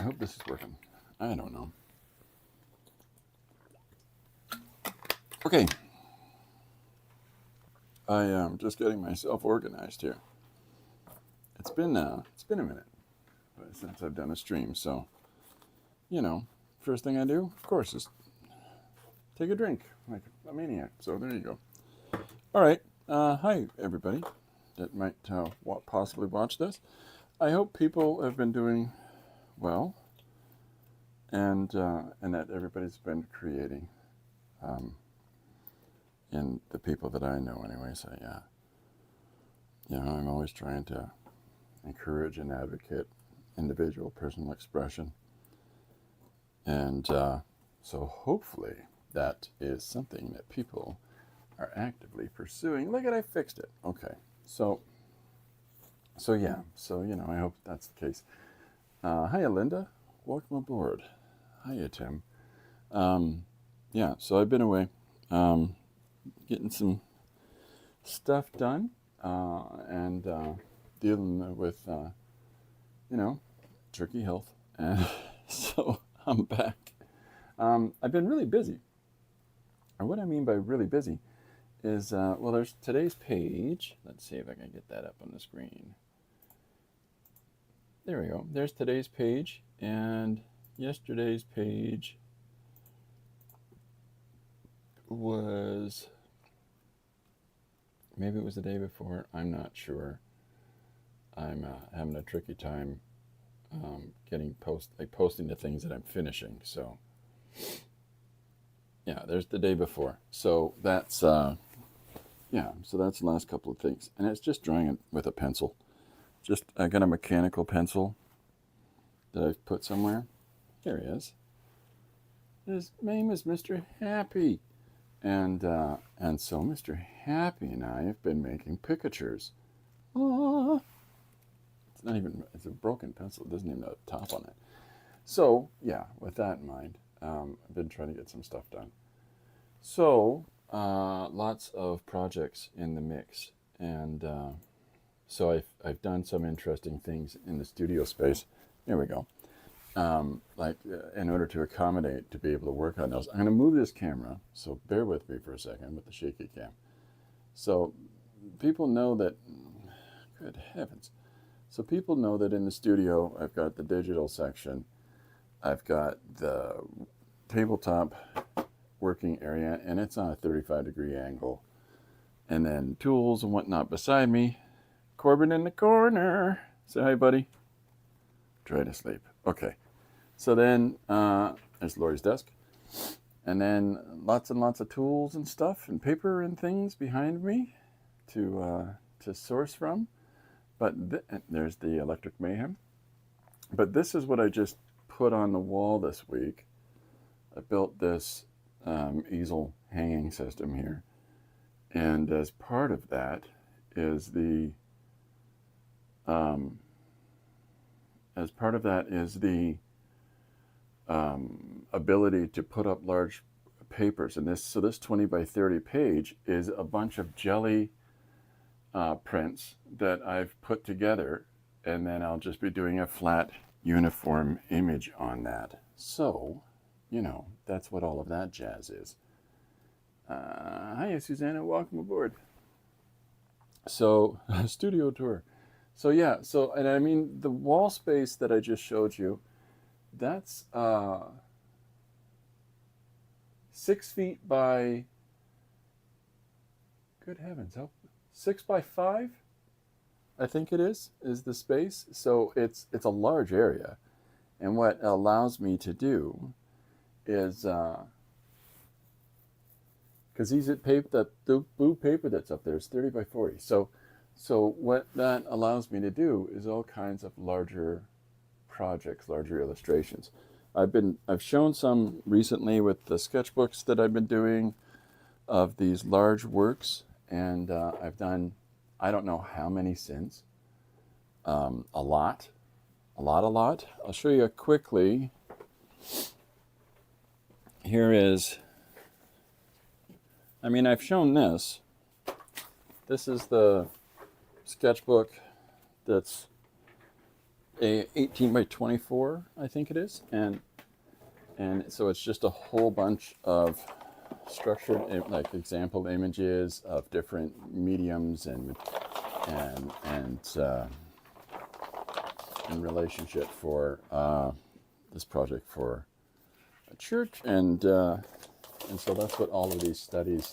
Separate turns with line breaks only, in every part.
I hope this is working. I don't know. Okay. I am just getting myself organized here. It's been a minute since I've done a stream, so first thing I do, of course, is take a drink like a maniac. So there you go. All right. Hi everybody that might possibly watch this. I hope people have been doing well, and that everybody's been creating. And the people that I know, anyway. So I'm always trying to encourage and advocate individual personal expression, and so hopefully that is something that people are actively pursuing. Look at, I fixed it. Okay, so I hope that's the case. Hiya, Linda. Welcome aboard. Hiya, Tim. So I've been away, getting some stuff done, and dealing with, turkey health. And so I'm back. I've been really busy. And what I mean by really busy is, there's today's page. Let's see if I can get that up on the screen. There we go. There's today's page, and yesterday's page was, maybe it was the day before. I'm not sure. I'm having a tricky time posting the things that I'm finishing. So there's the day before. So that's so that's the last couple of things, and it's just drawing it with a pencil. I got a mechanical pencil that I've put somewhere. Here he is. His name is Mr. Happy. And so Mr. Happy and I have been making picatures. Aww. It's a broken pencil. It doesn't even have a top on it. So, with that in mind, I've been trying to get some stuff done. So, lots of projects in the mix. And so I've done some interesting things in the studio space. There we go. In order to accommodate, to be able to work on those. I'm going to move this camera, so bear with me for a second with the shaky cam. So people know that, good heavens. So people know that in the studio, I've got the digital section. I've got the tabletop working area, and it's on a 35-degree angle. And then tools and whatnot beside me. Corbin in the corner. Say hi, buddy. Try to sleep. Okay. So then there's Lori's desk. And then lots and lots of tools and stuff and paper and things behind me to source from. But there's the electric mayhem. But this is what I just put on the wall this week. I built this easel hanging system here. And as part of that is the ability to put up large papers. And this 20 by 30 page is a bunch of jelly prints that I've put together, and then I'll just be doing a flat uniform image on that. So, that's what all of that jazz is. Hiya, Susanna, welcome aboard. So, studio tour. So and I mean, the wall space that I just showed you, that's 6 feet by, good heavens, 6 by 5, I think it is the space. So it's a large area, and what it allows me to do is, because that blue paper that's up there is 30 by 40. So what that allows me to do is all kinds of larger projects, larger illustrations. I've shown some recently with the sketchbooks that I've been doing of these large works, and I've done, I don't know how many since, a lot. I'll show you quickly. Here is, I've shown this. This is the sketchbook that's a 18 by 24, I think it is, and so it's just a whole bunch of structured like example images of different mediums and in relationship for this project for a church, and so that's what all of these studies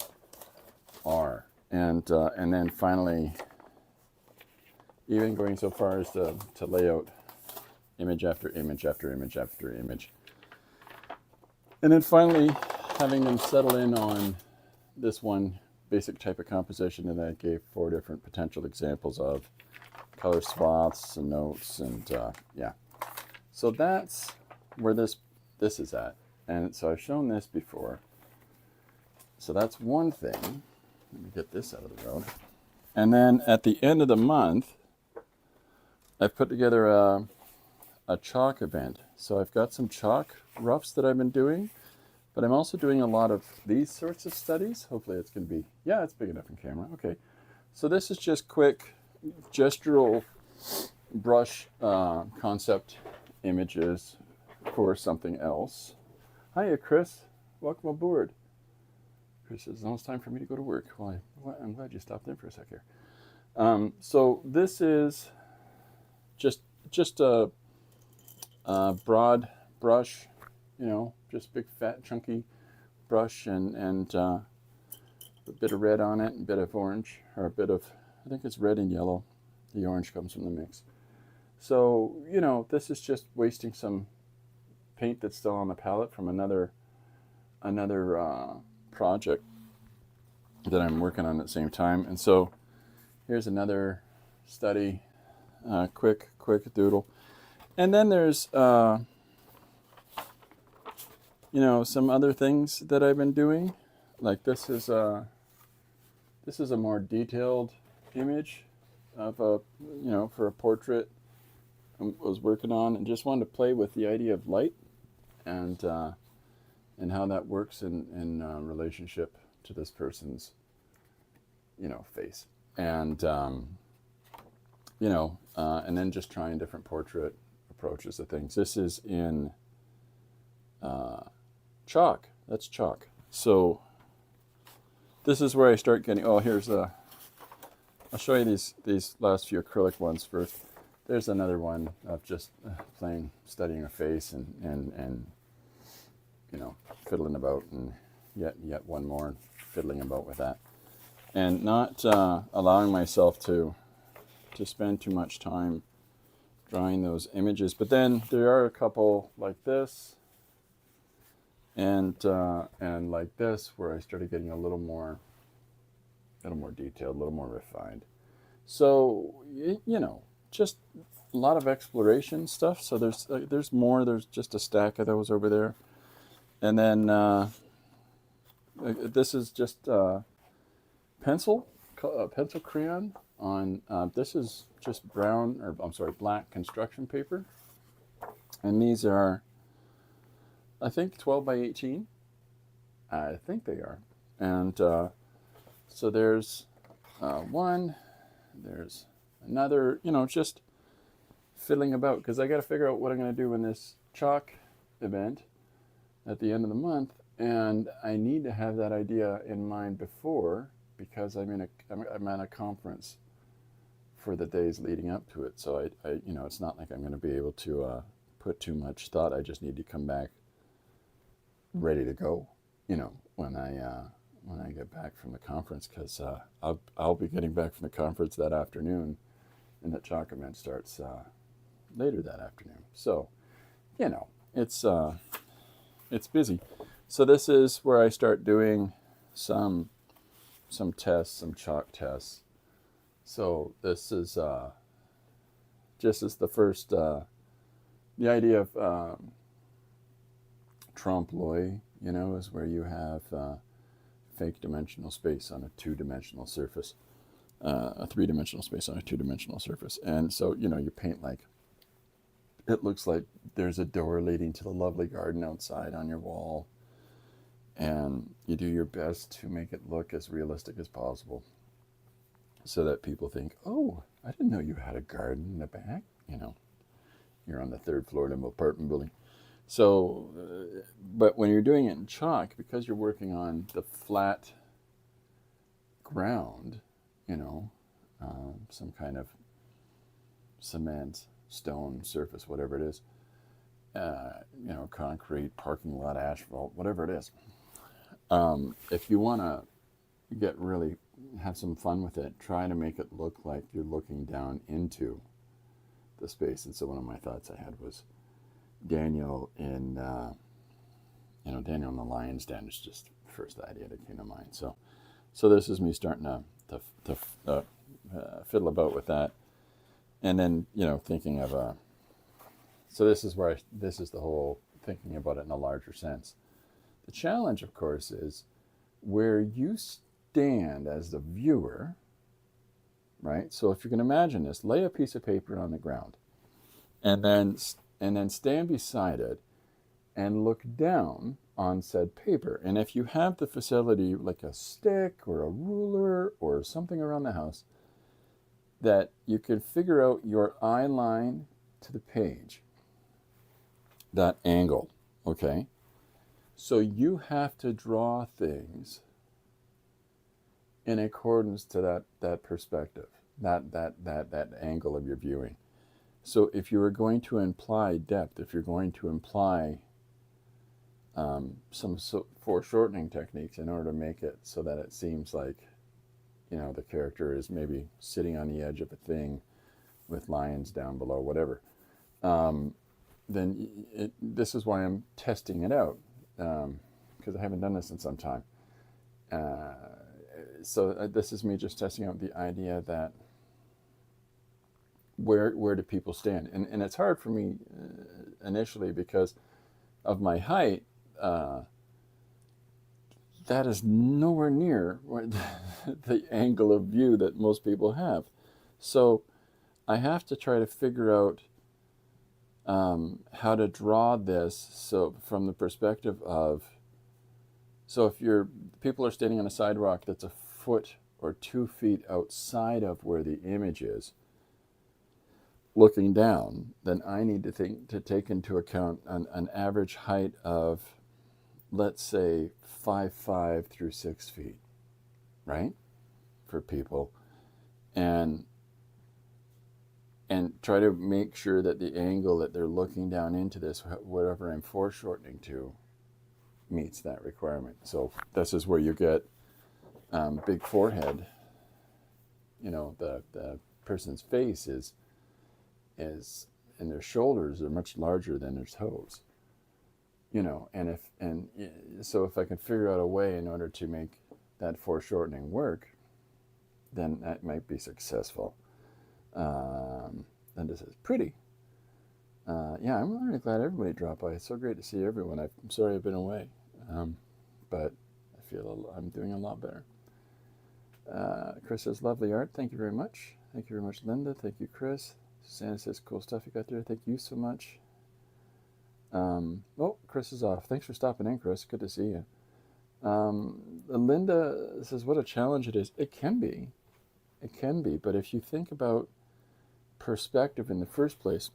are, and then finally even going so far as to lay out image after image after image after image, and then finally having them settle in on this one basic type of composition that I gave 4 different potential examples of, color swaths and notes, and yeah. So that's where this is at. And so I've shown this before. So that's one thing. Let me get this out of the road. And then at the end of the month, I've put together a chalk event. So I've got some chalk roughs that I've been doing, but I'm also doing a lot of these sorts of studies. Hopefully it's going to be, yeah, it's big enough in camera. Okay. So this is just quick gestural brush concept images for something else. Hiya, Chris. Welcome aboard. Chris says, it's almost time for me to go to work. Well, I'm glad you stopped in for a sec here. So this is just a broad brush, you know, just big fat chunky brush, and a bit of red on it, and a bit of orange, or a bit of, I think it's red and yellow. The orange comes from the mix. So, you know, this is just wasting some paint that's still on the palette from another project that I'm working on at the same time. And so here's another study, quick doodle. And then there's, you know, some other things that I've been doing. Like this is a more detailed image of a, you know, for a portrait I was working on, and just wanted to play with the idea of light and how that works in relationship to this person's, you know, face, and you know, and then just trying different portrait approaches to things. This is in chalk. That's chalk. So this is where I start getting. Oh, here's a. I'll show you these last few acrylic ones first. There's another one of just plain studying a face and you know, fiddling about, and yet one more fiddling about with that, and not allowing myself to spend too much time drawing those images. But then there are a couple like this and like this where I started getting a little more detailed, a little more refined. So, you know, just a lot of exploration stuff. So there's more. There's just a stack of those over there. And then this is just pencil crayon on, this is just black construction paper. And these are, I think, 12 by 18. I think they are. And so there's one, there's another, you know, just fiddling about, because I got to figure out what I'm going to do in this chalk event at the end of the month, and I need to have that idea in mind before, because I'm at a conference for the days leading up to it. So I you know, it's not like I'm going to be able to put too much thought. I just need to come back ready to go, you know, when I get back from the conference, because I'll be getting back from the conference that afternoon, and the chalk event starts later that afternoon. So, you know, it's busy. So this is where I start doing some tests, some chalk tests. So this is just as the first, the idea of trompe l'oeil, you know, is where you have fake dimensional space on a two-dimensional surface, a three-dimensional space on a two-dimensional surface. And so, you know, you paint like, it looks like there's a door leading to the lovely garden outside on your wall, and you do your best to make it look as realistic as possible so that people think, oh, I didn't know you had a garden in the back, you know. You're on the third floor of an apartment building. So, but when you're doing it in chalk, because you're working on the flat ground, you know, some kind of cement, stone surface, whatever it is, you know, concrete, parking lot, asphalt, whatever it is. If you want to get really have some fun with it, try to make it look like you're looking down into the space. And so one of my thoughts I had was Daniel in, Daniel in the lion's den is just the first idea that came to mind. So this is me starting to fiddle about with that, and then thinking of so this is this is the whole thinking about it in a larger sense. The challenge, of course, is where you stand as the viewer, right? So if you can imagine this, lay a piece of paper on the ground, and then stand beside it and look down on said paper. And if you have the facility, like a stick or a ruler or something around the house, that you can figure out your eye line to the page, that angle, okay? So you have to draw things in accordance to that perspective, that angle of your viewing. So if you were going to imply depth, if you're going to imply some foreshortening techniques in order to make it so that it seems like, the character is maybe sitting on the edge of a thing with lions down below, whatever, then this is why I'm testing it out, because I haven't done this in some time. So this is me just testing out the idea that where do people stand? And it's hard for me initially because of my height. That is nowhere near the angle of view that most people have. So I have to try to figure out how to draw this so from the perspective of, so if people are standing on a sidewalk that's a foot or 2 feet outside of where the image is, looking down, then I need to take into account an average height of, let's say, 5'5" through 6 feet, right, for people, and try to make sure that the angle that they're looking down into this, whatever I'm foreshortening to, meets that requirement. So this is where you get big forehead. The person's face is and their shoulders are much larger than their toes. So if I can figure out a way in order to make that foreshortening work, then that might be successful. And this is pretty. Yeah, I'm really glad everybody dropped by. It's so great to see everyone. I'm sorry I've been away, but I feel I'm doing a lot better. Chris says, lovely art. Thank you very much. Thank you very much, Linda. Thank you, Chris. Susanna says, cool stuff you got there. Thank you so much. Chris is off. Thanks for stopping in, Chris. Good to see you. Linda says, what a challenge it is. It can be. It can be. But if you think about perspective in the first place,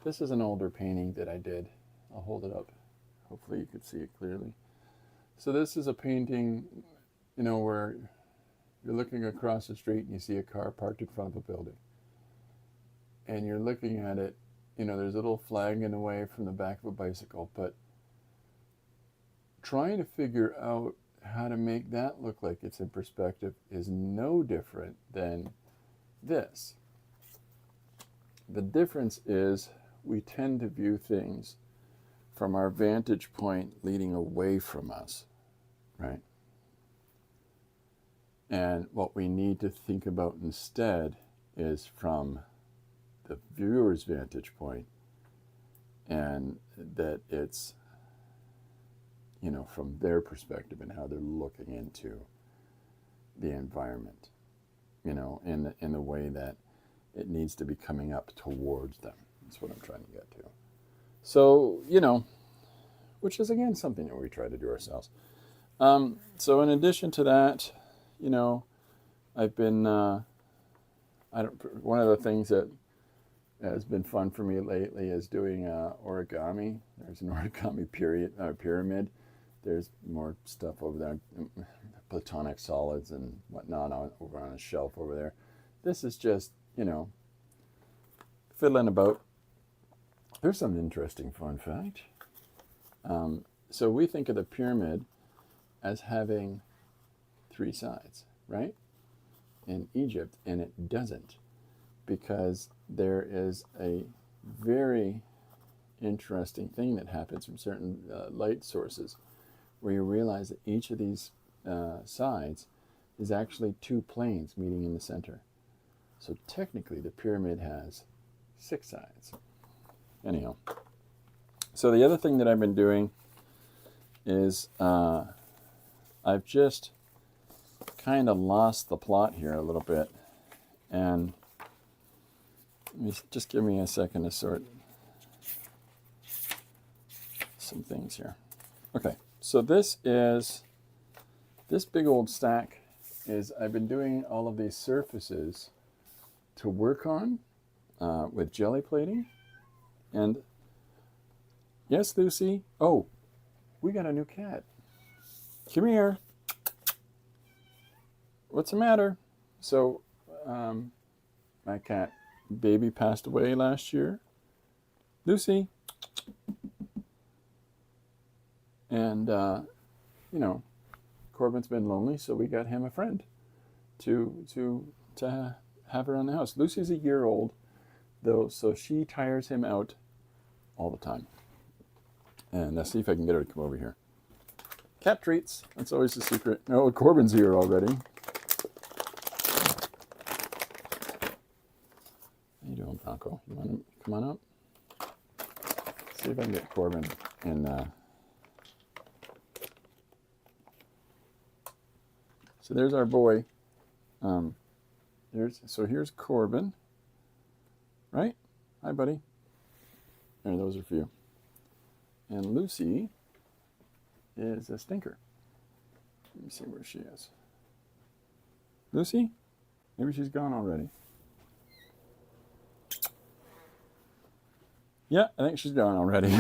this is an older painting that I did. I'll hold it up. Hopefully you could see it clearly. So this is a painting, where you're looking across the street and you see a car parked in front of a building. And you're looking at it, there's a little flag in the way from the back of a bicycle, but trying to figure out how to make that look like it's in perspective is no different than this. The difference is we tend to view things from our vantage point leading away from us, right? And what we need to think about instead is from the viewer's vantage point, and that it's, from their perspective and how they're looking into the environment, in the way that it needs to be coming up towards them. That's what I'm trying to get to. So, which is, again, something that we try to do ourselves. So in addition to that, I've been, one of the things that has been fun for me lately is doing origami. There's an origami pyramid. There's more stuff over there, platonic solids and whatnot over on a shelf over there. This is just, fiddling about. There's some interesting fun fact. So we think of the pyramid as having 3 sides, right? In Egypt, and it doesn't, because there is a very interesting thing that happens from certain light sources, where you realize that each of these sides is actually 2 planes meeting in the center. So technically the pyramid has 6 sides. Anyhow, so the other thing that I've been doing is I've just kind of lost the plot here a little bit, and just give me a second to sort some things here. Okay, so this big old stack is, I've been doing all of these surfaces to work on with jelly plating. And yes, Lucy. Oh, we got a new cat. Come here. What's the matter? So, my cat baby passed away last year. Lucy. And, Corbin's been lonely, so we got him a friend to have around the house. Lucy's a year old, though, so she tires him out all the time. And let's see if I can get her to come over here. Cat treats. That's always the secret. Oh, Corbin's here already. How you doing, Bronco? You want to come on up? See if I can get Corbin in. So there's our boy. Here's Corbin. Right? Hi, buddy. There, those are for you. And Lucy is a stinker. Let me see where she is. Lucy? Maybe she's gone already. Yeah, I think she's gone already.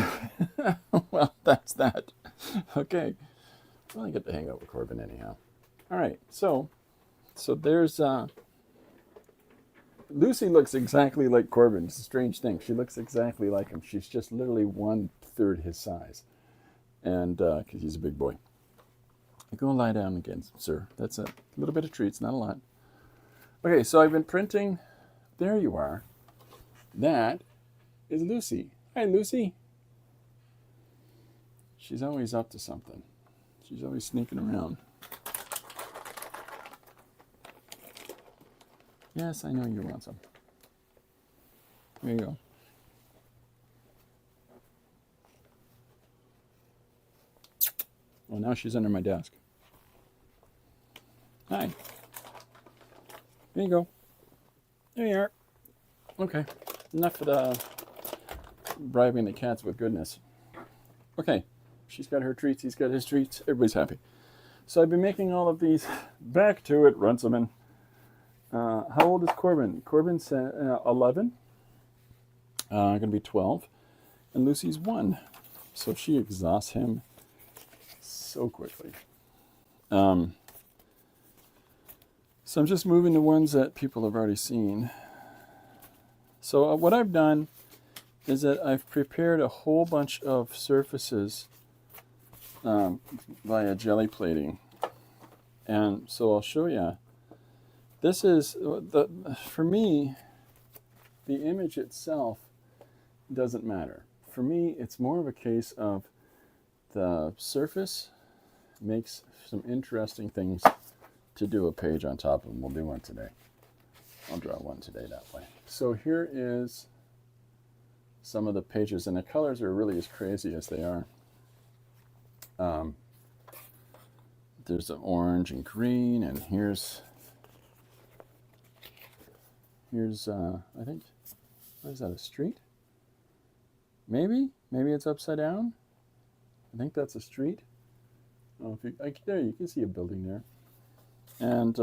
Well, that's that. Okay. Well, I get to hang out with Corbin anyhow. All right, so there's... Lucy looks exactly like Corbin. It's a strange thing. She looks exactly like him. She's just literally 1/3 his size. And because he's a big boy. Go lie down again, sir. That's a little bit of treats, not a lot. Okay, so I've been printing. There you are. That is Lucy. Hi, Lucy. She's always up to something. She's always sneaking around. Yes, I know you want some. There you go. Well, now she's under my desk. Hi. There you go. There you are. Okay. Enough of the bribing the cats with goodness. Okay. She's got her treats. He's got his treats. Everybody's happy. So I've been making all of these. Back to it, Runciman. How old is Corbin? Corbin's 11. Going to be 12. And Lucy's 1. So she exhausts him so quickly. So I'm just moving the ones that people have already seen. So what I've done is that I've prepared a whole bunch of surfaces via jelly plating. And so I'll show you. This is, for me, the image itself doesn't matter. For me, it's more of a case of the surface makes some interesting things to do a page on top of them. We'll do one today. I'll draw one today that way. So here is some of the pages, and the colors are really as crazy as they are. There's the orange and green, and here's I think, what is that, a street? Maybe it's upside down. I think that's a street. Oh, there you can see a building there. And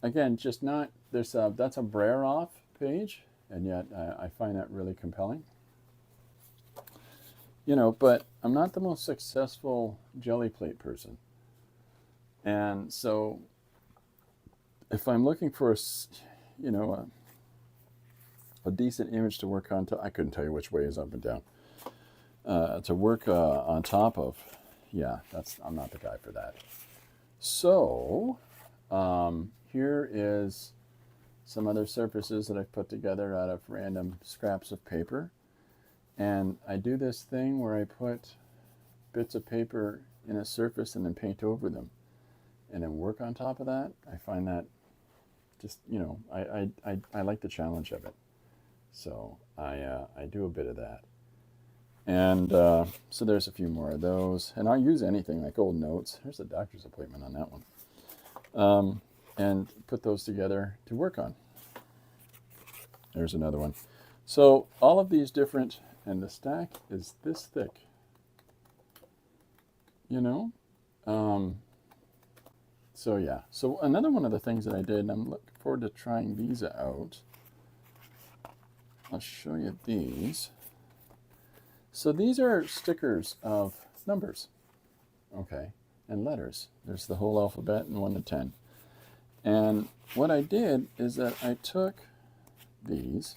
again, just not, that's a Braille off page. and yet I find that really compelling. But I'm not the most successful jelly plate person. And so if I'm looking for a decent image to work on, I couldn't tell you which way is up and down, to work on top of, I'm not the guy for that. So here is some other surfaces that I've put together out of random scraps of paper. And I do this thing where I put bits of paper in a surface and then paint over them and then work on top of that. I find that just, I like the challenge of it. So I do a bit of that. And so there's a few more of those. And I'll use anything like old notes. Here's the doctor's appointment on that one. And put those together to work on. There's another one. So all of these different, and the stack is this thick. So yeah. So another one of the things that I did, and I'm looking forward to trying these out. I'll show you these. So these are stickers of numbers, okay, and letters. There's the whole alphabet and 1 to 10. And what I did is that I took these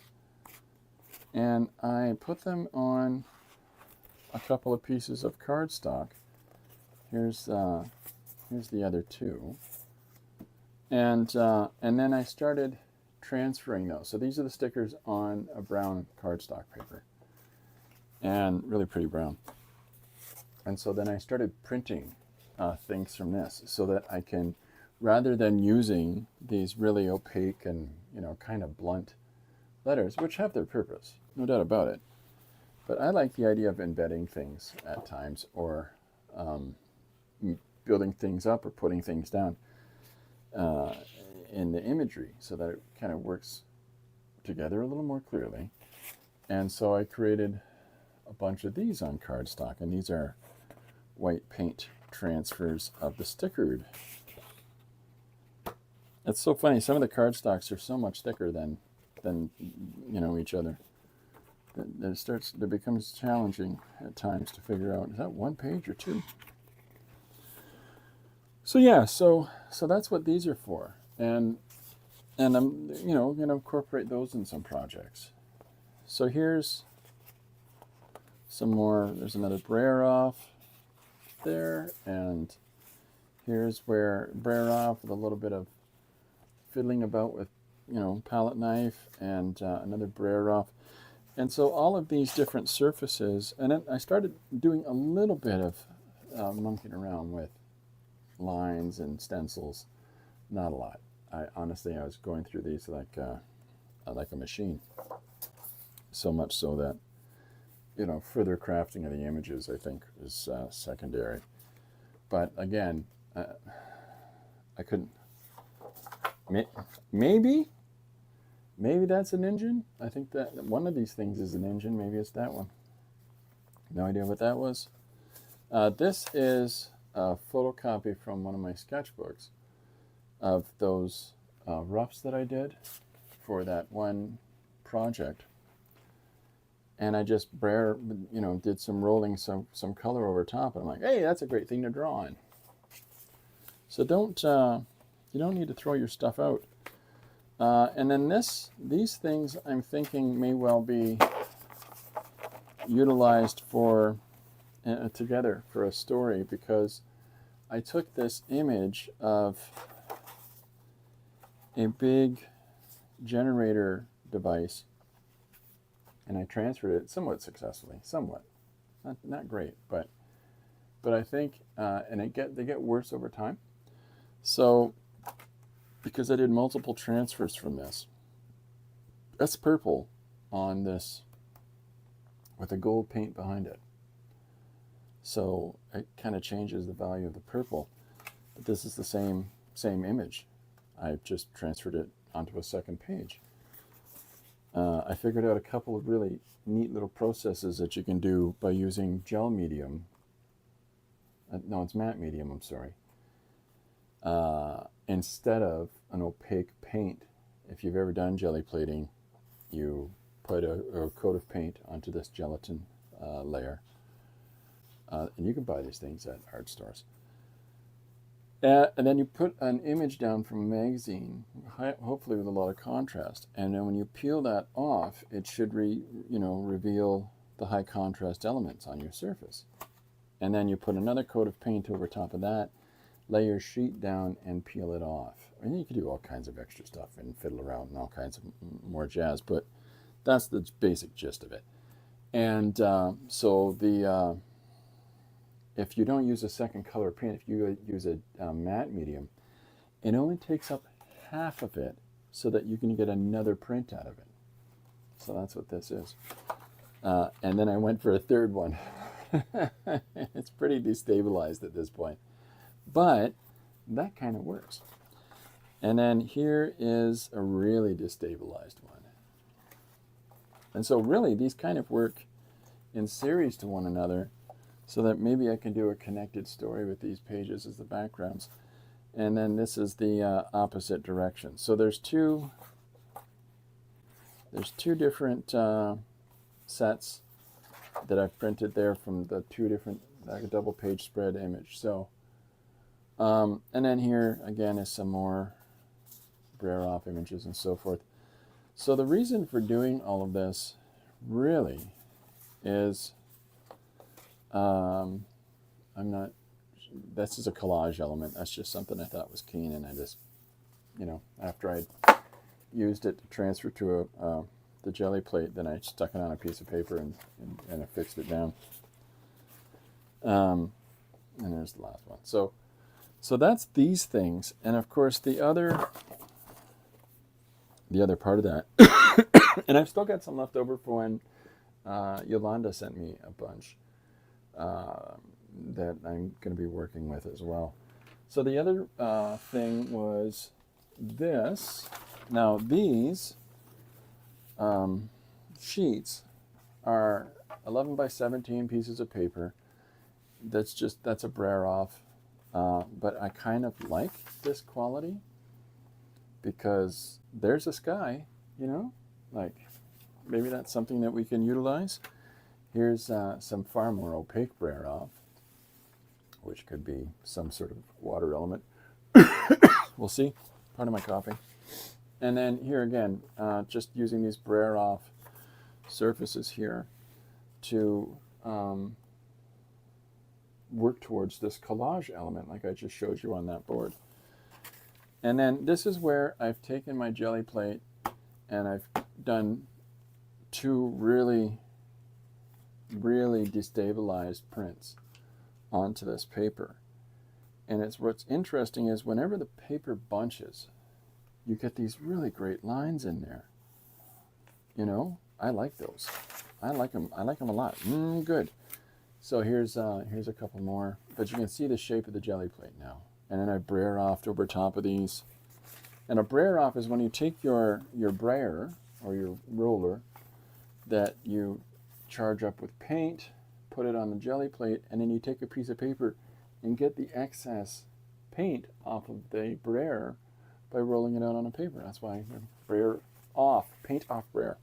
and I put them on a couple of pieces of cardstock. Here's the other two. And then I started transferring those. So these are the stickers on a brown cardstock paper. And really pretty brown. And so then I started printing things from this so that I can, rather than using these really opaque and kind of blunt letters, which have their purpose, no doubt about it, but I like the idea of embedding things at times, or building things up or putting things down in the imagery so that it kind of works together a little more clearly. And so I created a bunch of these on cardstock, and these are white paint transfers of the stickered. It's so funny. Some of the cardstocks are so much thicker than each other. It becomes challenging at times to figure out, is that 1 page or 2? So yeah, so that's what these are for, and I'm going to incorporate those in some projects. So here's some more. There's another brayer off there, and here's where brayer off with a little bit of fiddling about with palette knife, and another brayer off. And so all of these different surfaces, and then I started doing a little bit of monkeying around with lines and stencils. Not a lot. I was going through these like a machine. So much so that further crafting of the images, I think, is secondary. But again, I couldn't. Maybe that's an engine. I think that one of these things is an engine. Maybe it's that one. No idea what that was. This is a photocopy from one of my sketchbooks of those roughs that I did for that one project. And I just did some rolling, some color over top. And I'm like, hey, that's a great thing to draw on. So you don't need to throw your stuff out. And then these things I'm thinking may well be utilized for together for a story, because I took this image of a big generator device and I transferred it somewhat successfully, not great, but I think and they get worse over time. So because I did multiple transfers from this, that's purple on this with a gold paint behind it. So it kind of changes the value of the purple, but this is the same image. I just transferred it onto a second page. I figured out a couple of really neat little processes that you can do by using gel medium. No, it's matte medium, I'm sorry. Instead of an opaque paint. If you've ever done jelly plating, you put a coat of paint onto this gelatin layer. And you can buy these things at art stores. And then you put an image down from a magazine, hopefully with a lot of contrast. And then when you peel that off, it should reveal the high contrast elements on your surface. And then you put another coat of paint over top of that, lay your sheet down, and peel it off. And you can do all kinds of extra stuff and fiddle around and all kinds of more jazz, but that's the basic gist of it. And if you don't use a second color paint, if you use a matte medium, it only takes up half of it so that you can get another print out of it. So that's what this is. And then I went for a third one. It's pretty destabilized at this point, but that kind of works. And then here is a really destabilized one. And so really these kind of work in series to one another, so that maybe I can do a connected story with these pages as the backgrounds. And then this is the opposite direction. So there's two different sets that I've printed there from the two different, like a double page spread image. So, and then here again is some more Braille off images and so forth. So the reason for doing all of this really is, this is a collage element. That's just something I thought was keen, and I just, after I used it to transfer to the jelly plate, then I stuck it on a piece of paper and I fixed it down. And there's the last one. So that's these things, and of course the other part of that, and I've still got some left over for when Yolanda sent me a bunch that I'm going to be working with as well. So the other thing was this. Now these sheets are 11 by 17 pieces of paper. That's a Braille off, but I kind of like this quality because there's a sky, like maybe that's something that we can utilize. Here's some far more opaque Braille off, which could be some sort of water element. We'll see. Part of my coffee. And then here again, just using these Braille off surfaces here to work towards this collage element like I just showed you on that board. And then this is where I've taken my jelly plate and I've done two really destabilized prints onto this paper. And what's interesting is whenever the paper bunches, you get these really great lines in there. I like those. I like them a lot. Good. So here's a couple more, but you can see the shape of the jelly plate now. And then I brayer off over top of these. And a brayer off is when you take your brayer or your roller that you charge up with paint, put it on the jelly plate, and then you take a piece of paper and get the excess paint off of the brayer by rolling it out on a paper. That's why brayer off, paint off brayer.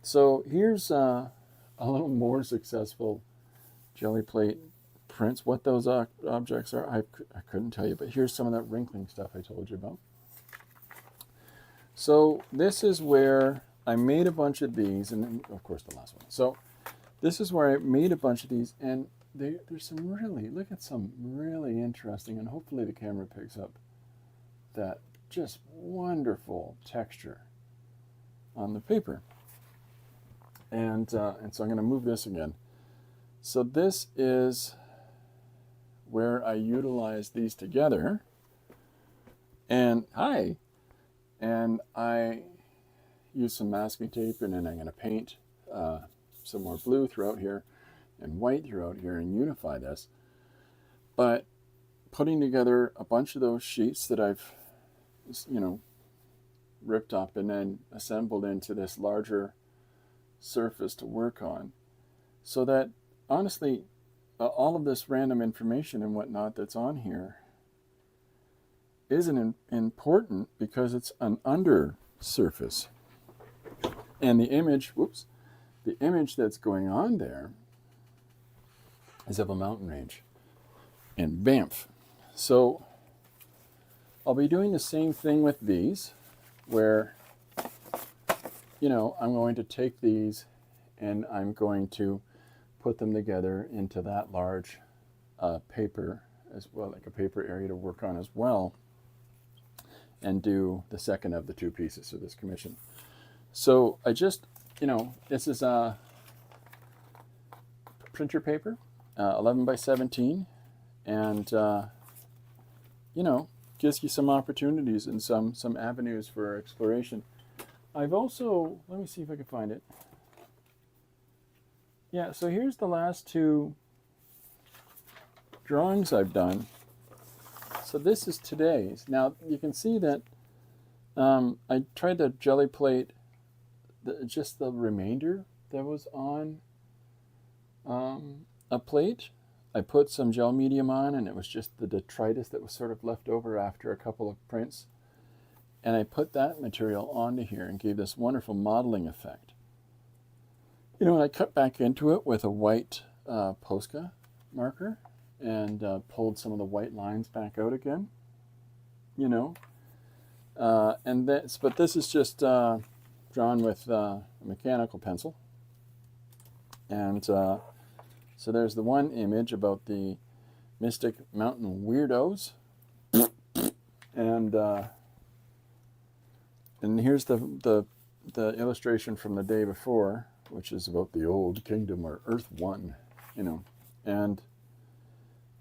So here's a little more successful jelly plate prints. What those objects are, I couldn't tell you, but here's some of that wrinkling stuff I told you about. So this is where I made a bunch of these, and then, of course, the last one. So this is where I made a bunch of these, and there's some look at some really interesting, and hopefully the camera picks up that just wonderful texture on the paper. And so I'm going to move this again. So this is where I utilize these together. And I use some masking tape, and then I'm going to paint some more blue throughout here and white throughout here and unify this. But putting together a bunch of those sheets that I've, ripped up and then assembled into this larger surface to work on, so that honestly, all of this random information and whatnot that's on here isn't important because it's an under surface. And the image, whoops, the image that's going on there is of a mountain range in Banff. So I'll be doing the same thing with these, where, you know, I'm going to take these and I'm going to put them together into that large paper as well, like a paper area to work on as well, and do the second of the two pieces of this commission. So I just, you know, this is a printer paper, 11 by 17, and you know, gives you some opportunities and some avenues for exploration. I've also, let me see if I can find it. Yeah, so here's the last two drawings I've done. So this is today's. Now you can see that I tried to jelly plate just the remainder that was on a plate. I put some gel medium on, and it was just the detritus that was sort of left over after a couple of prints. And I put that material onto here and gave this wonderful modeling effect. You know, and I cut back into it with a white Posca marker and pulled some of the white lines back out again. You know, but this is just drawn with a mechanical pencil. And so there's the one image about the mystic mountain weirdos. And here's the illustration from the day before, which is about the old kingdom, or Earth One, you know. And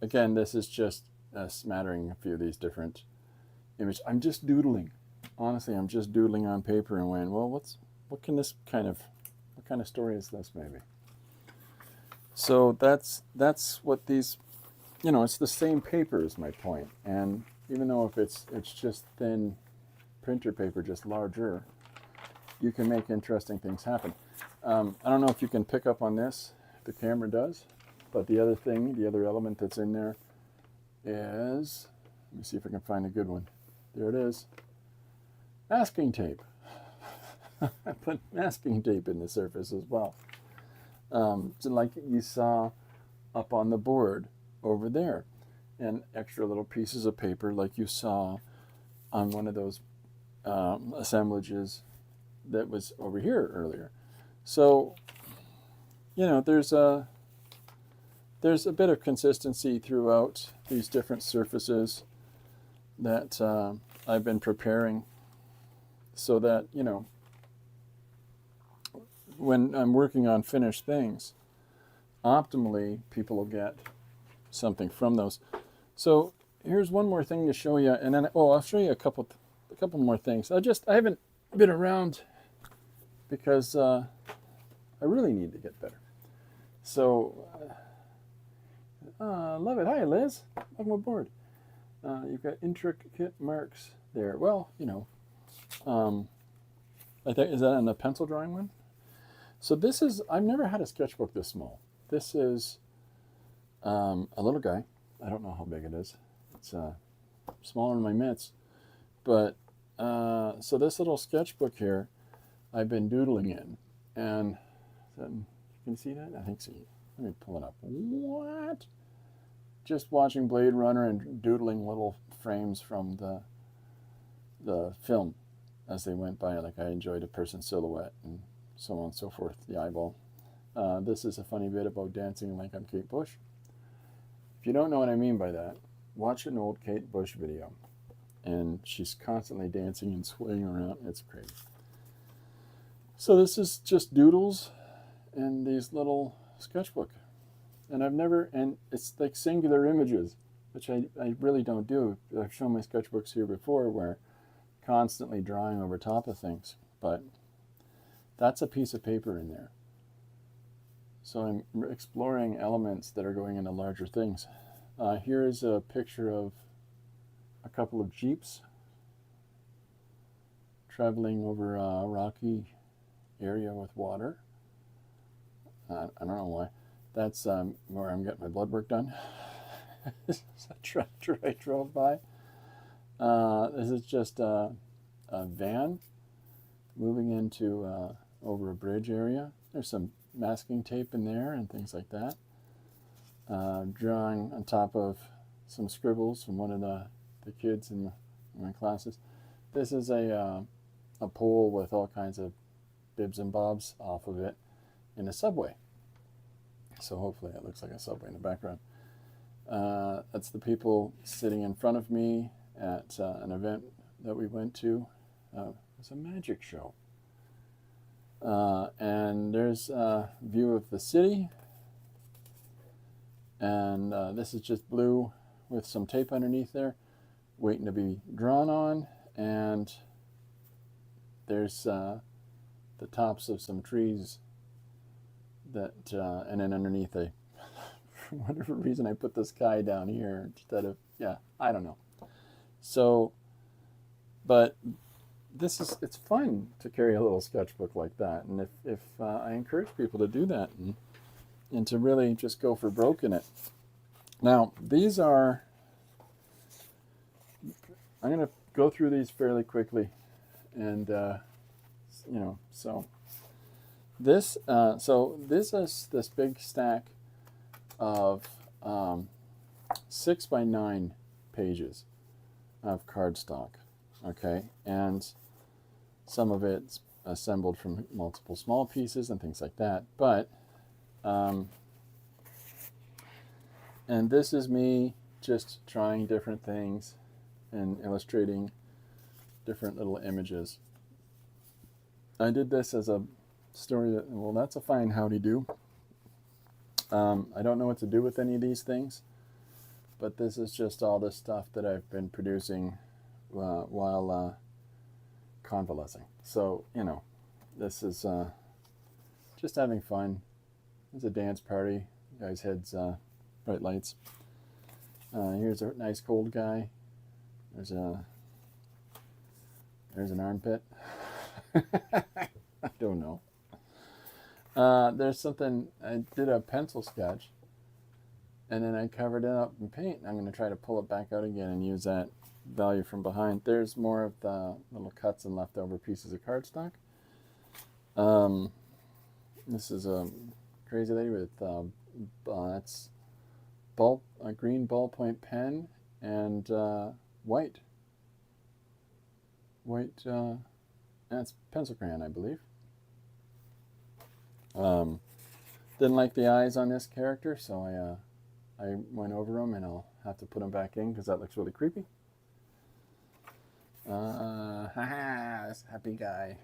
again, this is just smattering a few of these different images. I'm just doodling. Honestly, I'm just doodling on paper and went, well, what kind of story is this, maybe? So that's what these, you know, it's the same paper is my point. And even though if it's just thin printer paper, just larger, you can make interesting things happen. I don't know if you can pick up on this, the camera does, but the other element that's in there is, let me see if I can find a good one. There it is. Masking tape. I put masking tape in the surface as well. So like you saw up on the board over there, and extra little pieces of paper like you saw on one of those assemblages that was over here earlier. So, you know, there's a bit of consistency throughout these different surfaces that I've been preparing, so that, you know, when I'm working on finished things, optimally, people will get something from those. So here's one more thing to show you, and then I'll show you a couple more things. I haven't been around because I really need to get better. So love it. Hi, Liz. Welcome aboard. You've got intricate marks there. Well, you know, I think, is that on the pencil drawing one? So this is, I've never had a sketchbook this small. This is a little guy. I don't know how big it is. It's smaller than my mitts. But so this little sketchbook here, I've been doodling in. And you can see that? I think so. Let me pull it up. What? Just watching Blade Runner and doodling little frames from the film as they went by. Like I enjoyed a person's silhouette and so on and so forth, the eyeball. This is a funny bit about dancing like I'm Kate Bush. If you don't know what I mean by that, watch an old Kate Bush video. And she's constantly dancing and swaying around. It's crazy. So this is just doodles and these little sketchbook. And it's like singular images, which I really don't do. I've shown my sketchbooks here before where constantly drawing over top of things. But that's a piece of paper in there. So I'm exploring elements that are going into larger things. Here is a picture of a couple of Jeeps traveling over a rocky area with water. I don't know why. That's where I'm getting my blood work done. This is a tractor I drove by. This is just a van moving into over a bridge area. There's some masking tape in there and things like that. Drawing on top of some scribbles from one of the kids in my classes. This is a pole with all kinds of bibs and bobs off of it in a subway. So hopefully it looks like a subway in the background. That's the people sitting in front of me at an event that we went to. It was a magic show. And there's a view of the city. And this is just blue with some tape underneath there, waiting to be drawn on. And there's the tops of some trees that, and then underneath for whatever reason, I put this guy down here instead of, I don't know. So, but it's fun to carry a little sketchbook like that. And if I encourage people to do that and to really just go for broke in it. Now, these are, I'm going to go through these fairly quickly. And, so this is this big stack of 6 by 9 pages of cardstock, okay? And some of it's assembled from multiple small pieces and things like that. But, and this is me just trying different things and illustrating different little images. I did this as a story that, well, that's a fine howdy-do. I don't know what to do with any of these things, but this is just all the stuff that I've been producing while convalescing. So, this is just having fun. It's a dance party. Guys' heads, bright lights. Here's a nice cold guy. There's an armpit. I don't know. There's something, I did a pencil sketch and then I covered it up in paint. I'm going to try to pull it back out again and use that value from behind. There's more of the little cuts and leftover pieces of cardstock. This is a crazy lady with that's a green ballpoint pen and white. That's pencil crayon, I believe. Didn't like the eyes on this character, so I went over them, and I'll have to put them back in because that looks really creepy. This happy guy.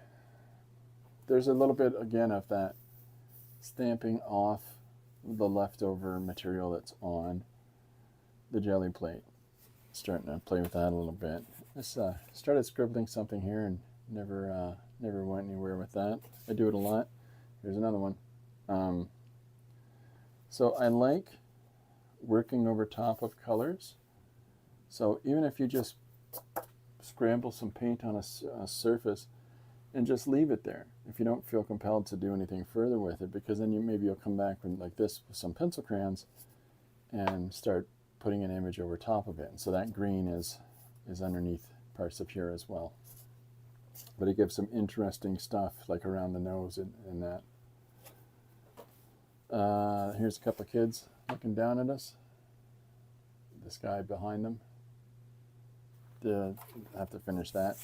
There's a little bit again of that stamping off the leftover material that's on the jelly plate. Starting to play with that a little bit. Just started scribbling something here and never went anywhere with that. I do it a lot. Here's another one. So I like working over top of colors. So even if you just scramble some paint on a surface and just leave it there, if you don't feel compelled to do anything further with it, because then maybe you'll come back like this with some pencil crayons and start putting an image over top of it. And so that green is underneath parts of here as well. But it gives some interesting stuff like around the nose and that. Here's a couple of kids looking down at us. This guy behind them. I have to finish that.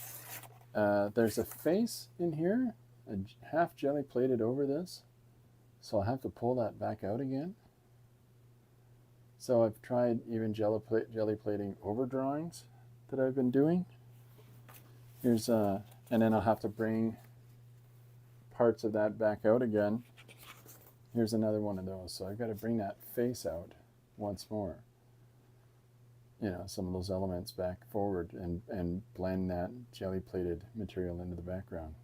There's a face in here, half jelly plated over this. So I'll have to pull that back out again. So I've tried even jelly plating over drawings that I've been doing. Here's and then I'll have to bring parts of that back out again. Here's another one of those. So I've got to bring that face out once more. Some of those elements back forward and blend that jelly plated material into the background.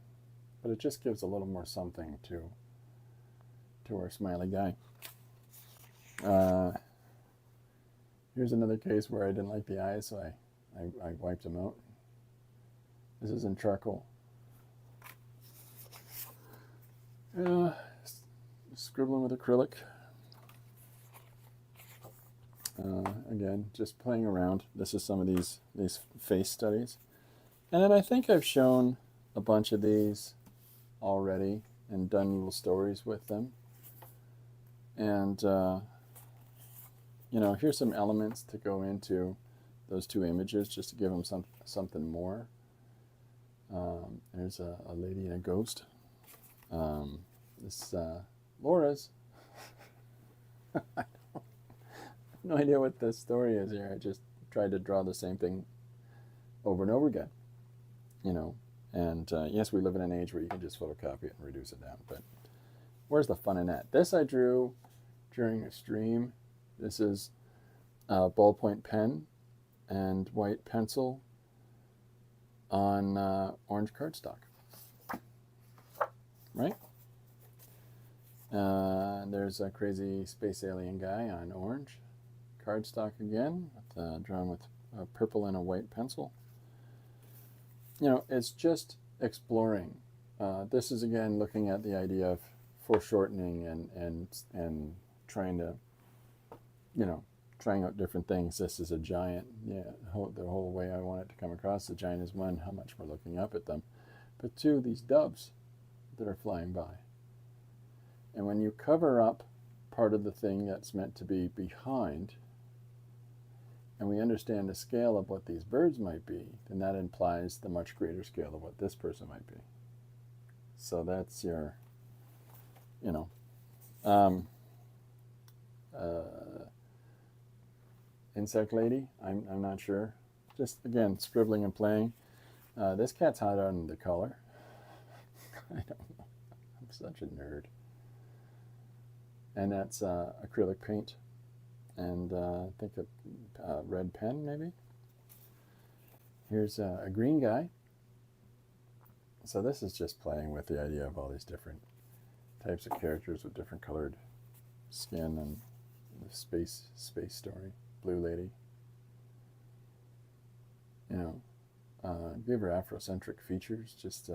But it just gives a little more something to our smiley guy. Here's another case where I didn't like the eyes, so I wiped them out. This is in charcoal. Scribbling with acrylic. Again, just playing around. This is some of these face studies. And then I think I've shown a bunch of these already and done little stories with them. And, here's some elements to go into those two images just to give them something more. There's a lady and a ghost. This Laura's. I have no idea what the story is here. I just tried to draw the same thing over and over again. And yes, we live in an age where you can just photocopy it and reduce it down. But where's the fun in that? This I drew during a stream. This is a ballpoint pen and white pencil on orange cardstock. Right? There's a crazy space alien guy on orange cardstock again, drawn with a purple and a white pencil. It's just exploring. This is again looking at the idea of foreshortening and trying to, trying out different things. This is a giant. The whole way I want it to come across, the giant is one, how much we're looking up at them, but two, these doves that are flying by. And when you cover up part of the thing that's meant to be behind, and we understand the scale of what these birds might be, then that implies the much greater scale of what this person might be. So that's your, insect lady. I'm not sure. Just again scribbling and playing. This cat's hot on the color. I don't know. I'm such a nerd. And that's acrylic paint. And I think a red pen, maybe. Here's a green guy. So this is just playing with the idea of all these different types of characters with different colored skin and the space story. Blue lady. Give her Afrocentric features, just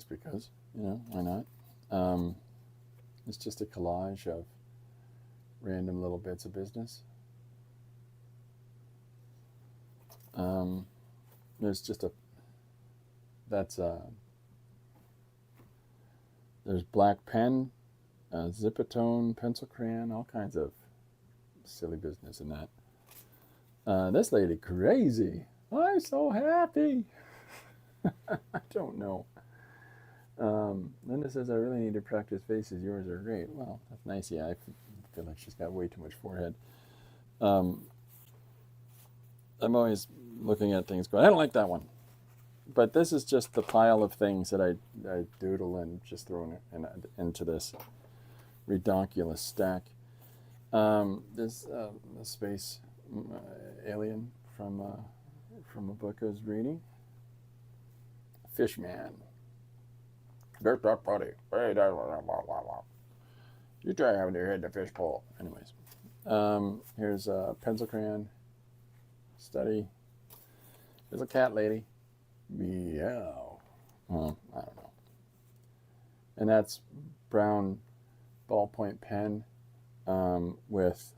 because, why not? It's just a collage of random little bits of business. There's just there's black pen, Zipatone, pencil crayon, all kinds of silly business in that. This lady, crazy. I'm so happy. I don't know. Linda says, I really need to practice faces. Yours are great. Well, that's nice. Yeah, I feel like she's got way too much forehead. I'm always looking at things going, I don't like that one. But this is just the pile of things that I doodle and just throw into this redonkulous stack. This a space alien from a book I was reading. Fishman. There's that buddy. You try having your head in a fish pole. Anyways, here's a pencil crayon study. There's a cat lady. Meow. I don't know. And that's brown ballpoint pen with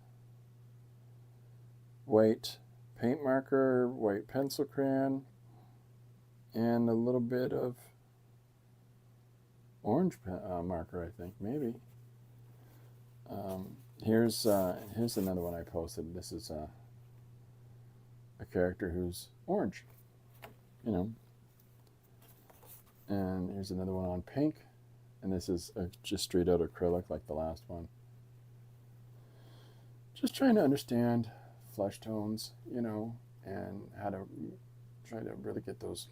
white paint marker, white pencil crayon, and a little bit of orange marker, I think, maybe. Here's another one I posted. This is a character who's orange, And here's another one on pink. And this is just straight out acrylic like the last one. Just trying to understand flesh tones, and how to try to really get those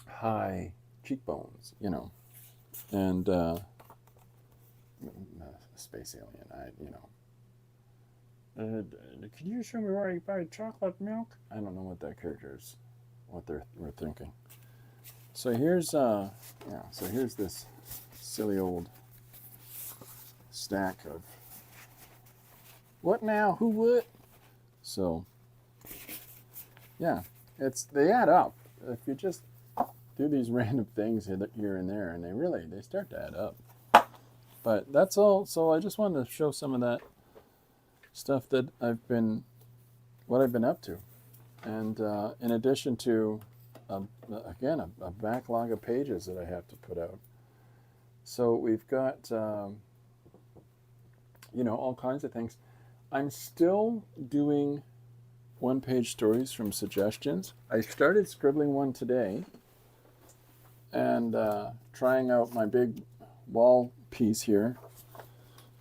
high cheekbones, And space alien, could you show me where you buy chocolate milk? I don't know what that character is, what we're thinking. So here's here's this silly old stack of what now? Who would? So yeah, they add up. If you just do these random things here and there, and they start to add up. But that's all. So I just wanted to show some of that stuff that what I've been up to, and in addition to again, a backlog of pages that I have to put out. So we've got, all kinds of things. I'm still doing one-page stories from Suggestions. I started scribbling one today and trying out my big wall piece here.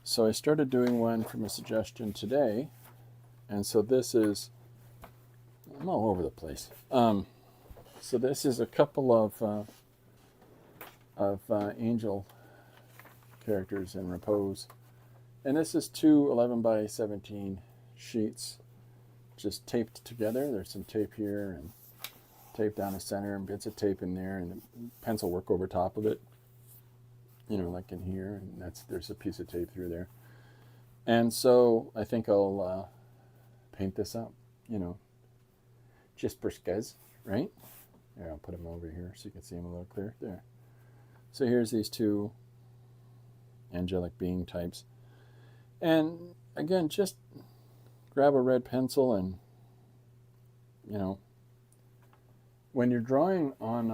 So I started doing one from a suggestion today. And so this is, I'm all over the place. So this is a couple of angel characters in repose. And this is two 11 by 17 sheets just taped together. There's some tape here and tape down the center and bits of tape in there and pencil work over top of it, like in here, and there's a piece of tape through there. And so I think I'll paint this up, just for skez, right? Here, I'll put them over here so you can see them a little clearer. There. So here's these two angelic being types. And again, just grab a red pencil and, when you're drawing on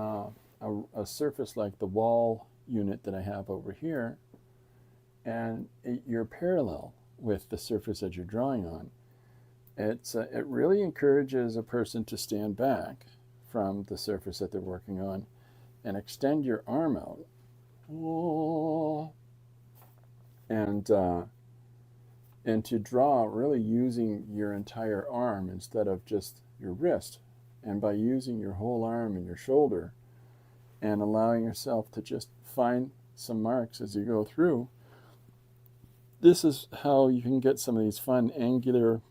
a surface like the wall unit that I have over here, and you're parallel with the surface that you're drawing on, it really encourages a person to stand back from the surface that they're working on and extend your arm out. And to draw really using your entire arm instead of just your wrist. And by using your whole arm and your shoulder and allowing yourself to just find some marks as you go through, this is how you can get some of these fun angular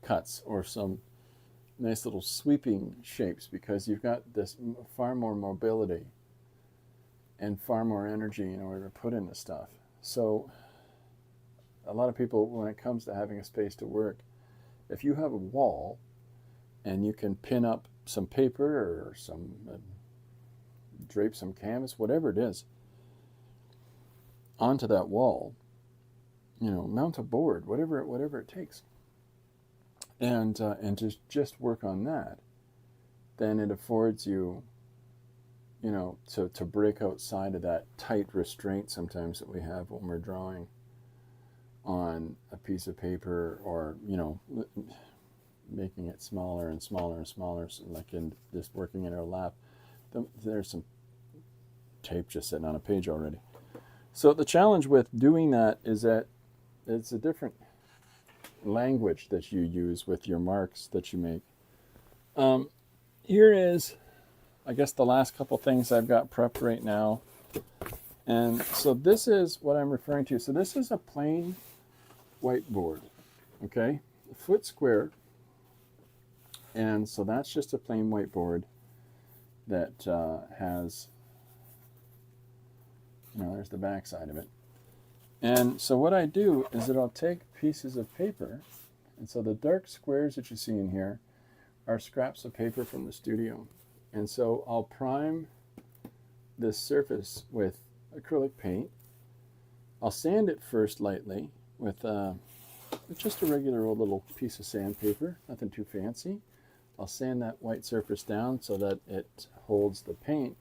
cuts or some nice little sweeping shapes, because you've got this far more mobility and far more energy in order to put in the stuff. So a lot of people, when it comes to having a space to work, if you have a wall and you can pin up some paper or some drape some canvas, whatever it is, onto that wall, mount a board, whatever it takes, and to just work on that, then it affords you, to break outside of that tight restraint sometimes that we have when we're drawing on a piece of paper, or making it smaller and smaller and smaller, so like in this working in our lap. There's some tape just sitting on a page already. So the challenge with doing that is that it's a different language that you use with your marks that you make. Here is, I guess, the last couple things I've got prepped right now. And so this is what I'm referring to. So this is a plain whiteboard, okay? A foot square. And so that's just a plain whiteboard that has, there's the back side of it. And so what I do is that I'll take pieces of paper, and so the dark squares that you see in here are scraps of paper from the studio. And so I'll prime this surface with acrylic paint. I'll sand it first lightly with just a regular old little piece of sandpaper, nothing too fancy. I'll sand that white surface down so that it holds the paint,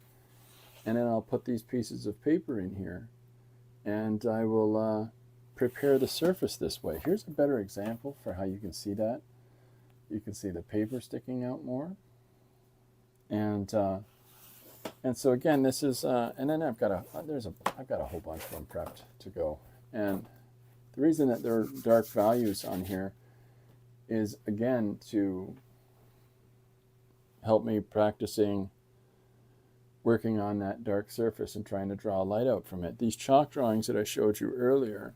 and then I'll put these pieces of paper in here, and I will prepare the surface this way. Here's a better example for how you can see that. You can see the paper sticking out more, and so again, this is and then I've got a whole bunch of them prepped to go. And the reason that there are dark values on here is, again, to help me practicing working on that dark surface and trying to draw light out from it. These chalk drawings that I showed you earlier,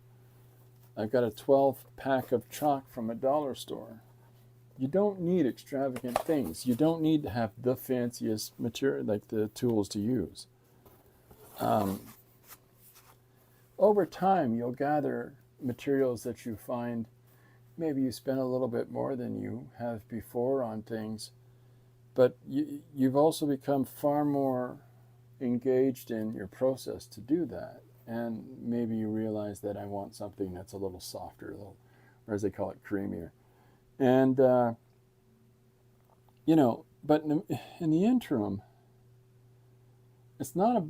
I've got a 12-pack of chalk from a dollar store. You don't need extravagant things. You don't need to have the fanciest material, like the tools to use. Over time, you'll gather materials that you find maybe you spend a little bit more than you have before on things, but you've also become far more engaged in your process to do that. And maybe you realize that I want something that's a little softer, or as they call it, creamier. And, but in the interim, it's not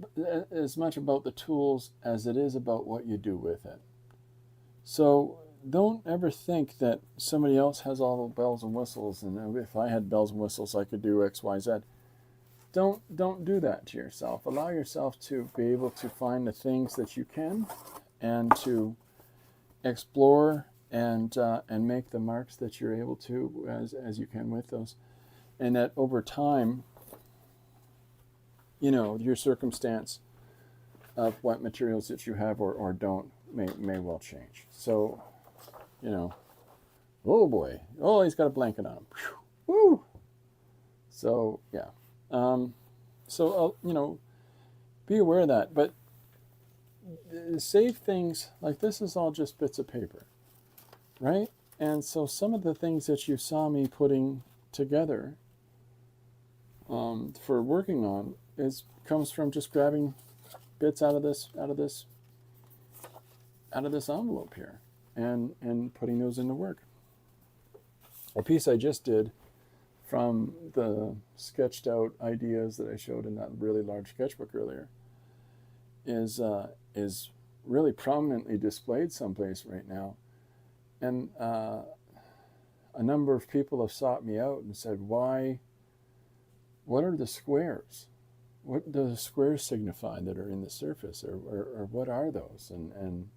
as much about the tools as it is about what you do with it. So don't ever think that somebody else has all the bells and whistles, and if I had bells and whistles, I could do X, Y, Z. Don't do that to yourself. Allow yourself to be able to find the things that you can, and to explore and make the marks that you're able to as you can with those, and that over time, your circumstance of what materials that you have or don't may well change. So, oh boy, oh, he's got a blanket on him. Woo! So yeah, be aware of that. But save things like this is all just bits of paper, right? And so some of the things that you saw me putting together for working on comes from just grabbing bits out of this envelope here and putting those into work. A piece I just did from the sketched out ideas that I showed in that really large sketchbook earlier is really prominently displayed someplace right now. And a number of people have sought me out and said, what are the squares? What do the squares signify that are in the surface, or what are those? And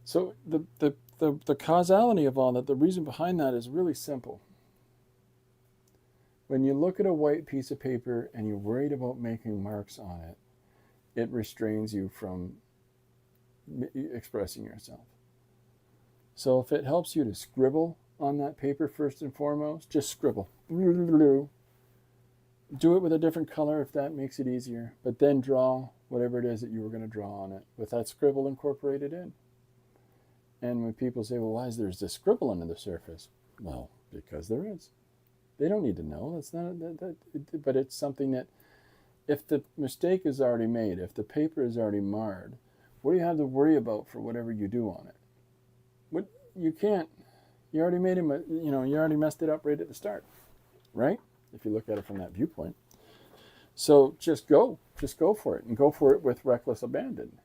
so the causality of all that, the reason behind that is really simple. When you look at a white piece of paper and you're worried about making marks on it, it restrains you from expressing yourself. So if it helps you to scribble on that paper first and foremost, just scribble. Do it with a different color if that makes it easier, but then draw whatever it is that you were going to draw on it with that scribble incorporated in. And when people say, well, why is there this scribble under the surface? Well, because there is. They don't need to know. That's not but it's something that if the mistake is already made, if the paper is already marred, what do you have to worry about for whatever you do on it? What you can't. You already made him. You already messed it up right at the start, right? If you look at it from that viewpoint. So just go for it, and go for it with reckless abandon,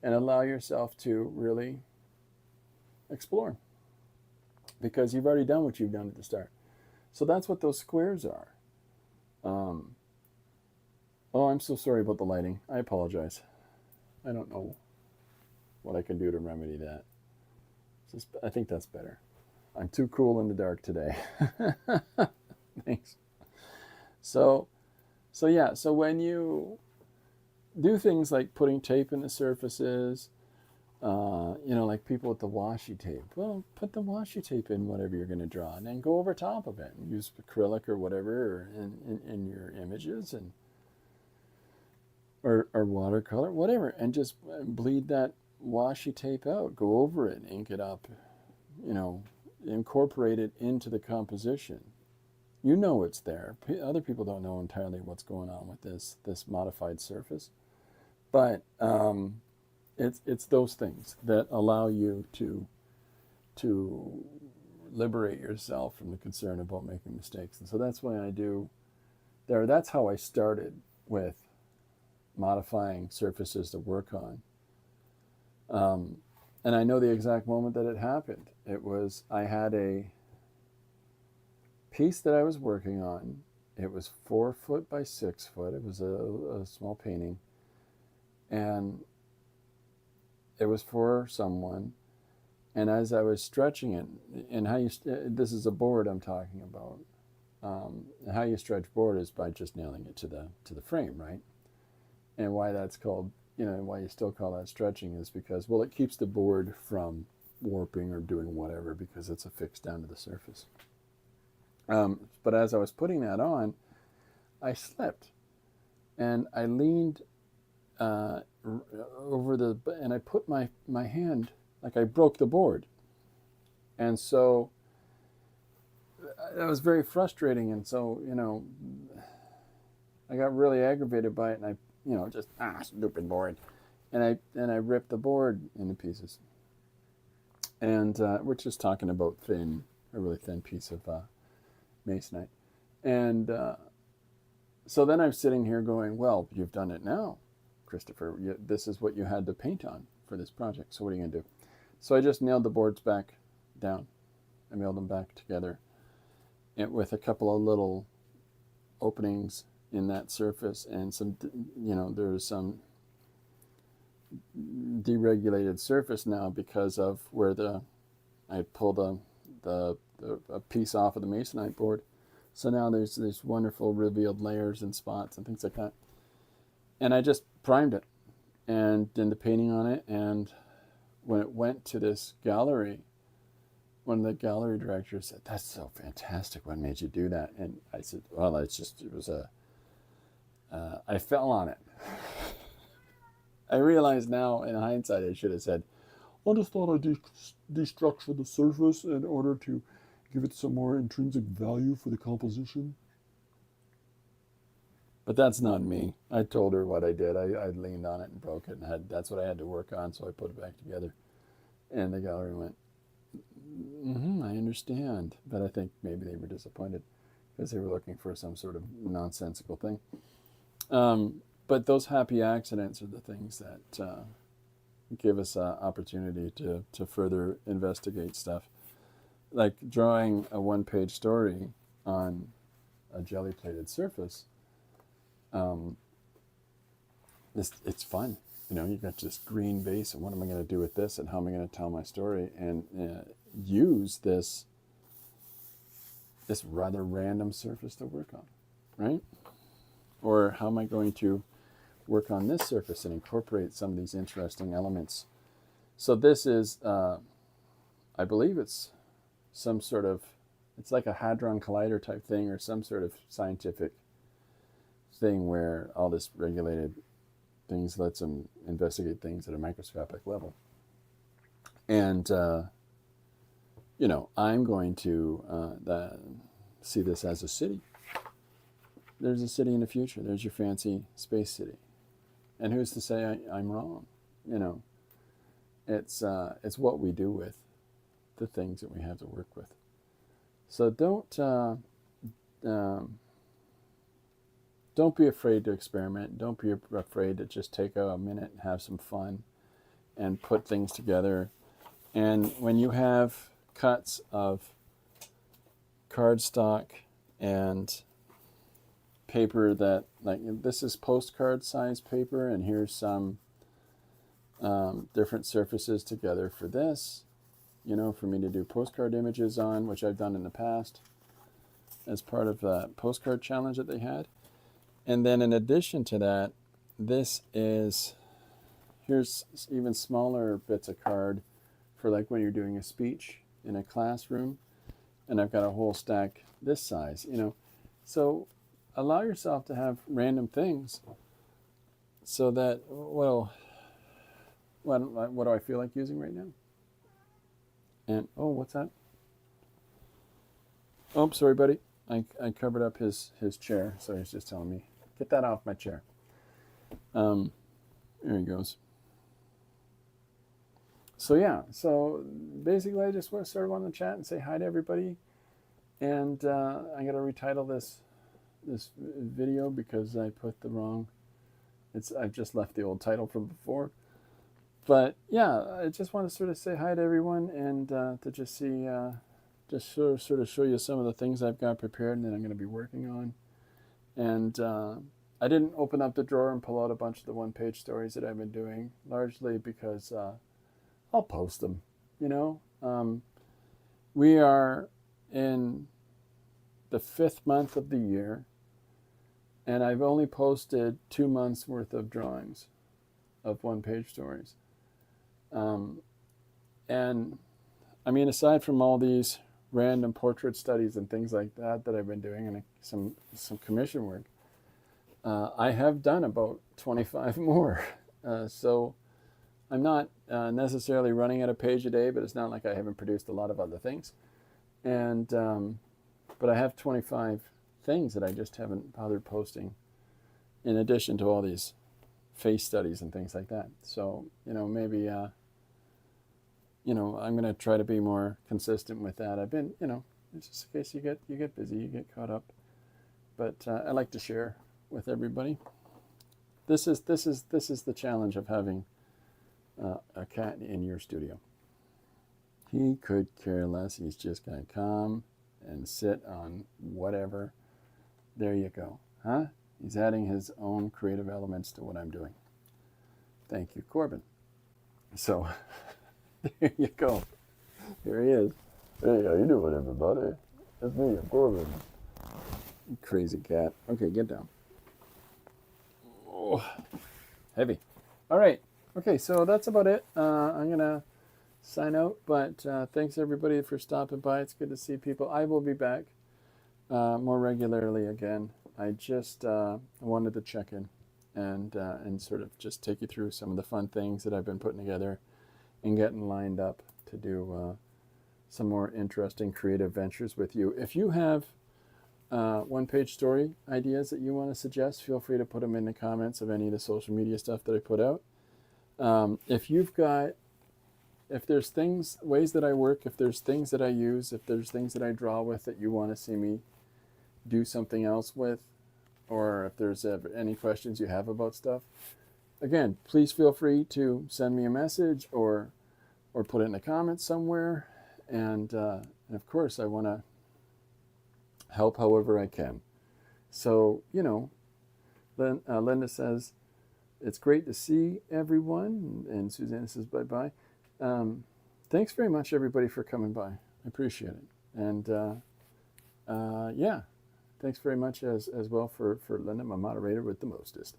and allow yourself to really explore, because you've already done what you've done at the start. So that's what those squares are. Oh, I'm so sorry about the lighting. I apologize. I don't know what I can do to remedy that. I think that's better. I'm too cool in the dark today. Thanks. So when you do things like putting tape in the surfaces, like people with the washi tape, well, put the washi tape in whatever you're going to draw, and then go over top of it and use acrylic or whatever in your images, or watercolor, whatever, and just bleed that washi tape out. Go over it, ink it up, incorporate it into the composition. You know it's there. Other people don't know entirely what's going on with this modified surface, but it's those things that allow you to liberate yourself from the concern about making mistakes. And so that's why I do there. That's how I started with modifying surfaces to work on. And I know the exact moment that it happened. It was, I had a piece that I was working on. It was 4 foot by 6 foot. It was a small painting, and it was for someone. And as I was stretching it, and this is a board I'm talking about. How you stretch board is by just nailing it to the frame, right? And why that's called, why you still call that stretching is because, well, it keeps the board from warping or doing whatever, because it's affixed down to the surface. But as I was putting that on, I slipped, and I leaned over and I put my hand, like I broke the board. And so that was very frustrating. And so, I got really aggravated by it, and I, just, stupid board. And I ripped the board into pieces. And we're just talking about a really thin piece of masonite. And so then I'm sitting here going, well, you've done it now, Christopher. This is what you had to paint on for this project. So what are you going to do? So I just nailed the boards back down. I nailed them back together, and with a couple of little openings in that surface, and some, there's some deregulated surface now because of where I pulled a piece off of the masonite board. So now there's these wonderful revealed layers and spots and things like that. And I just primed it and did the painting on it. And when it went to this gallery, one of the gallery directors said, "That's so fantastic. What made you do that?" And I said, "Well, it was I fell on it." I realize now in hindsight I should have said, "I just thought I'd destructure the surface in order to give it some more intrinsic value for the composition." But that's not me. I told her what I did. I leaned on it and broke it, and that's what I had to work on, so I put it back together. And the gallery went, I understand. But I think maybe they were disappointed because they were looking for some sort of nonsensical thing. But those happy accidents are the things that give us an opportunity to further investigate stuff. Like drawing a one-page story on a jelly-plated surface, it's fun. You got this green base, and what am I going to do with this, and how am I going to tell my story, and use this rather random surface to work on, right? Or how am I going to work on this surface and incorporate some of these interesting elements? So this is, I believe it's some sort of, it's like a hadron collider type thing, or some sort of scientific thing where all this regulated things lets them investigate things at a microscopic level. And, I'm going to see this as a city. There's a city in the future. There's your fancy space city. And who's to say I'm wrong? It's what we do with the things that we have to work with. So don't be afraid to experiment. Don't be afraid to just take a minute and have some fun and put things together. And when you have cuts of cardstock and paper that, like, this is postcard size paper, and here's some different surfaces together for this, for me to do postcard images on, which I've done in the past as part of the postcard challenge that they had. And then in addition to that, here's even smaller bits of card for like when you're doing a speech in a classroom. And I've got a whole stack this size, So allow yourself to have random things so that, what do I feel like using right now? And, what's that? Oh, sorry, buddy. I covered up his chair, so he's just telling me, get that off my chair. There he goes. So yeah, so basically I just sort of want to chat and say hi to everybody. And I'm going to retitle this video because I put the wrong, I've just left the old title from before. But yeah, I just want to sort of say hi to everyone and to just see, just sort of show you some of the things I've got prepared and that I'm going to be working on. And I didn't open up the drawer and pull out a bunch of the one-page stories that I've been doing, largely because I'll post them, we are in the 5th month of the year, and I've only posted 2 months worth of drawings of one-page stories. And I mean, aside from all these random portrait studies and things like that I've been doing, and some commission work, I have done about 25 more. So I'm not necessarily running at a page a day, but it's not like I haven't produced a lot of other things. And but I have 25 things that I just haven't bothered posting, in addition to all these face studies and things like that. So, maybe, I'm going to try to be more consistent with that. I've been, just in case you get busy, you get caught up. But I like to share with everybody. This is the challenge of having a cat in your studio. He could care less. He's just going to come and sit on whatever. There you go. Huh? He's adding his own creative elements to what I'm doing. Thank you, Corbin. So, there you go. Here he is. Hey, how you doing, everybody? It's me, I'm Corbin. Crazy cat. Okay, get down. Oh, heavy. All right. Okay, so that's about it. I'm going to sign out, but thanks everybody for stopping by. It's good to see people. I will be back more regularly again. I just wanted to check in and sort of just take you through some of the fun things that I've been putting together and getting lined up to do some more interesting creative ventures with you. If you have one-page story ideas that you want to suggest, feel free to put them in the comments of any of the social media stuff that I put out. If there's ways that I work, if there's things that I use, if there's things that I draw with that you want to see me do something else with, or if there's any questions you have about stuff, again, please feel free to send me a message or put it in the comments somewhere. And of course, I want to help however I can. So, Linda says, it's great to see everyone. And Suzanne says, bye-bye. Thanks very much, everybody, for coming by. I appreciate it. And yeah, thanks very much as well for Linda, my moderator with the mostest.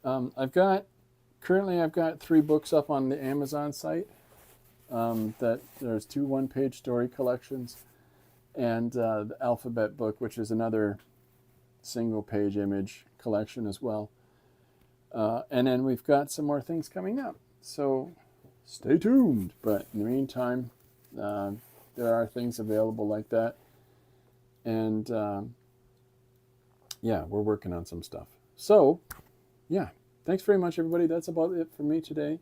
Currently I've got 3 books up on the Amazon site. That there's 2 one-page story collections and the alphabet book, which is another single-page image collection as well. And then we've got some more things coming up. So stay tuned. But in the meantime, there are things available like that. And yeah, we're working on some stuff. So yeah, thanks very much, everybody. That's about it for me today.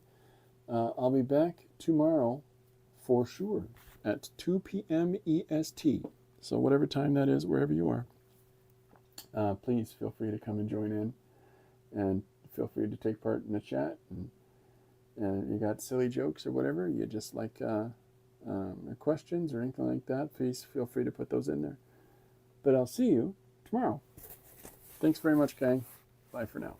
I'll be back tomorrow for sure at 2 p.m. EST. So whatever time that is, wherever you are, please feel free to come and join in, and feel free to take part in the chat. And you got silly jokes or whatever, you just like questions or anything like that, please feel free to put those in there. But I'll see you tomorrow. Thanks very much, gang. Bye for now.